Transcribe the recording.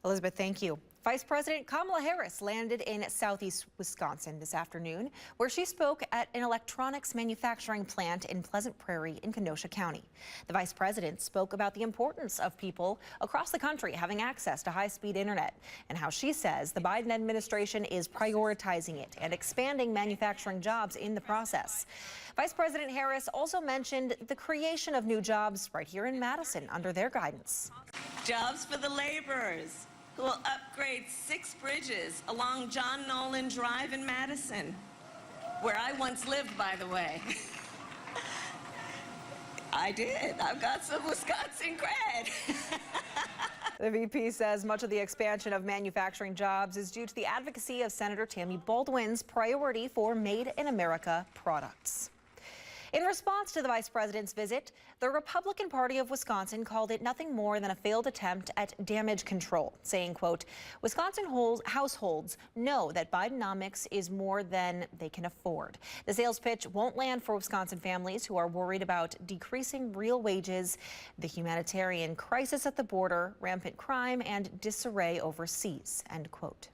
Elizabeth, thank you. Vice President Kamala Harris landed in southeast Wisconsin this afternoon, where she spoke at an electronics manufacturing plant in Pleasant Prairie in Kenosha County. The vice president spoke about the importance of people across the country having access to high-speed internet and how she says the Biden administration is prioritizing it and expanding manufacturing jobs in the process. Vice President Harris also mentioned the creation of new jobs right here in Madison under their guidance. Jobs for the laborers who will upgrade 6 bridges along John Nolan Drive in Madison, where I once lived, by the way. I did. I've got some Wisconsin cred. The VP says much of the expansion of manufacturing jobs is due to the advocacy of Senator Tammy Baldwin's priority for Made in America products. In response to the vice president's visit, the Republican Party of Wisconsin called it nothing more than a failed attempt at damage control, saying, quote, Wisconsin households know that Bidenomics is more than they can afford. The sales pitch won't land for Wisconsin families who are worried about decreasing real wages, the humanitarian crisis at the border, rampant crime, and disarray overseas, end quote.